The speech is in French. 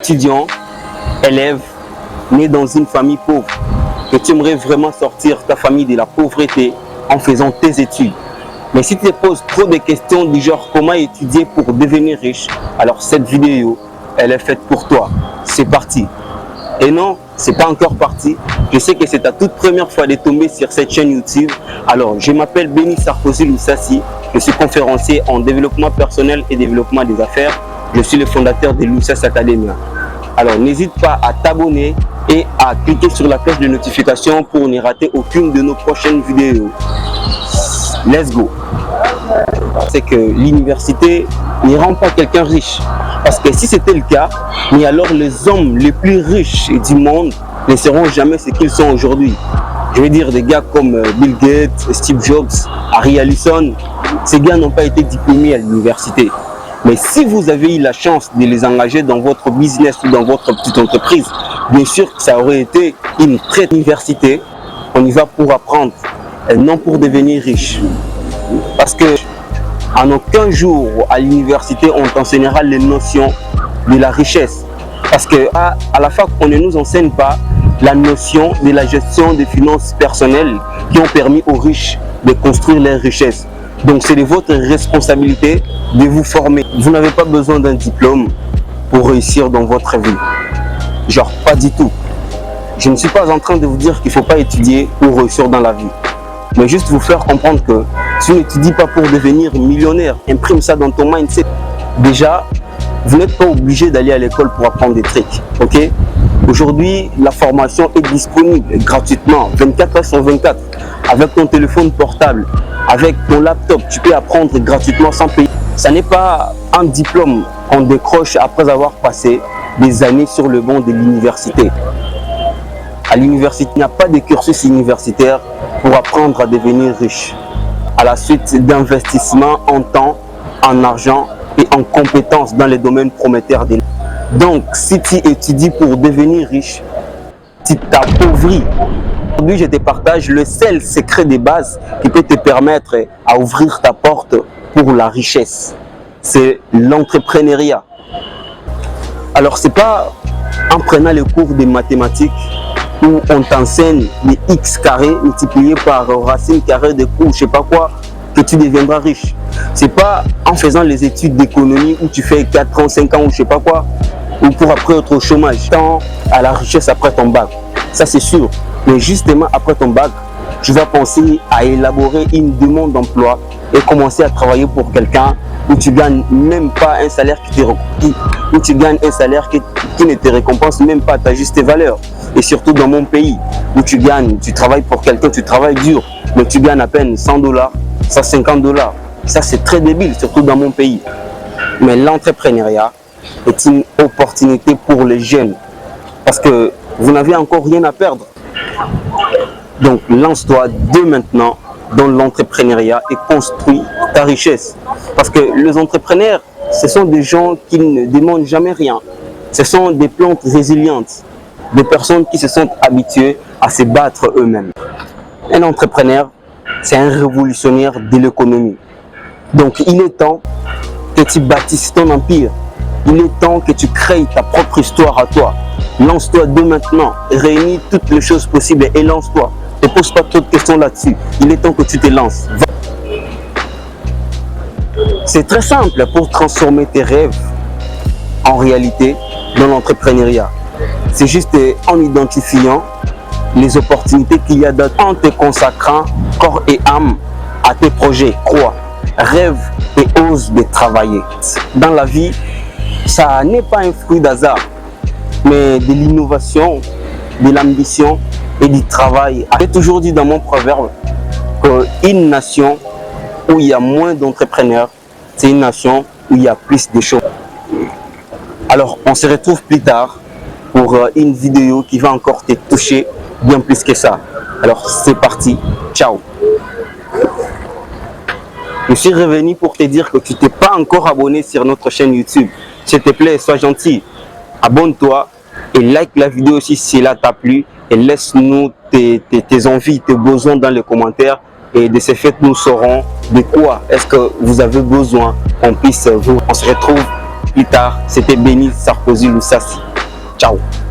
étudiant, élève, né dans une famille pauvre, que tu aimerais vraiment sortir ta famille de la pauvreté en faisant tes études. Mais si tu te poses trop de questions du genre comment étudier pour devenir riche, alors cette vidéo, elle est faite pour toi. C'est parti. Et non, c'est pas encore parti. Je sais que c'est ta toute première fois de tomber sur cette chaîne YouTube. Alors, je m'appelle Béni Sarkozy Loussassi. Je suis conférencier en développement personnel et développement des affaires. Je suis le fondateur de Loussassi Academy. Alors, n'hésite pas à t'abonner et à cliquer sur la cloche de notification pour ne rater aucune de nos prochaines vidéos. Let's go. C'est que l'université ne rend pas quelqu'un riche. Parce que si c'était le cas, mais alors les hommes les plus riches du monde ne seront jamais ce qu'ils sont aujourd'hui. Je veux dire des gars comme Bill Gates, Steve Jobs, Harry Allison, ces gars n'ont pas été diplômés à l'université. Mais si vous avez eu la chance de les engager dans votre business ou dans votre petite entreprise, bien sûr que ça aurait été une très université. On y va pour apprendre, et non pour devenir riche. Parce que en aucun jour à l'université on t'enseignera les notions de la richesse. Parce que à la fac, on ne nous enseigne pas la notion de la gestion des finances personnelles qui ont permis aux riches de construire leurs richesses. Donc c'est de votre responsabilité de vous former. Vous n'avez pas besoin d'un diplôme pour réussir dans votre vie. Genre pas du tout. Je ne suis pas en train de vous dire qu'il ne faut pas étudier pour réussir dans la vie. Mais juste vous faire comprendre que si tu n'étudies pas pour devenir millionnaire, imprime ça dans ton mindset. Déjà, vous n'êtes pas obligé d'aller à l'école pour apprendre des trucs. Ok? Aujourd'hui, la formation est disponible gratuitement, 24 heures sur 24. Avec ton téléphone portable, avec ton laptop, tu peux apprendre gratuitement sans payer. Ça n'est pas un diplôme qu'on décroche après avoir passé des années sur le banc de l'université. À l'université, il n'y a pas de cursus universitaire pour apprendre à devenir riche. À la suite d'investissements en temps, en argent et en compétences dans les domaines prometteurs de. Donc, si tu étudies pour devenir riche, tu t'appauvris. Aujourd'hui, je te partage le seul secret de base qui peut te permettre à ouvrir ta porte pour la richesse. C'est l'entrepreneuriat. Alors, c'est pas en prenant les cours de mathématiques où on t'enseigne les x carrés multipliés par racine carrée de cours, je sais pas quoi, que tu deviendras riche. C'est pas en faisant les études d'économie où tu fais 4 ans, 5 ans ou je sais pas quoi, ou pour après être au chômage, tant à la richesse après ton bac. Ça c'est sûr. Mais justement après ton bac, tu vas penser à élaborer une demande d'emploi et commencer à travailler pour quelqu'un où tu gagnes même pas un salaire où tu gagnes un salaire qui ne te récompense même pas ta juste valeur. Et surtout dans mon pays où tu travailles pour quelqu'un, tu travailles dur, mais tu gagnes à peine $100, $150. Ça c'est très débile, surtout dans mon pays. Mais l'entrepreneuriat est une opportunité pour les jeunes parce que vous n'avez encore rien à perdre. Donc lance-toi dès maintenant dans l'entrepreneuriat et construis ta richesse. Parce que les entrepreneurs, ce sont des gens qui ne demandent jamais rien. Ce sont des plantes résilientes, des personnes qui se sont habituées à se battre eux-mêmes. Un entrepreneur, c'est un révolutionnaire de l'économie. Donc il est temps que tu bâtisses ton empire. Il est temps que tu crées ta propre histoire à toi. Lance-toi dès maintenant, réunis toutes les choses possibles et lance-toi. Ne pose pas trop de questions là-dessus. Il est temps que tu te lances. C'est très simple pour transformer tes rêves en réalité dans l'entrepreneuriat. C'est juste en identifiant les opportunités qu'il y a en te consacrant corps et âme à tes projets. Crois, rêve et ose de travailler. Dans la vie, ça n'est pas un fruit d'hasard, mais de l'innovation, de l'ambition et du travail. J'ai toujours dit dans mon proverbe qu'une nation où il y a moins d'entrepreneurs, c'est une nation où il y a plus de choses. Alors, on se retrouve plus tard pour une vidéo qui va encore te toucher bien plus que ça. Alors, c'est parti. Ciao. Je suis revenu pour te dire que tu t'es pas encore abonné sur notre chaîne YouTube. S'il te plaît, sois gentil. Abonne-toi et like la vidéo si cela t'a plu. Et laisse-nous tes envies, tes besoins dans les commentaires. Et de ce fait, nous saurons de quoi est-ce que vous avez besoin qu'on puisse vous. On se retrouve plus tard. C'était Béni Sarkozy Loussassi. Ciao.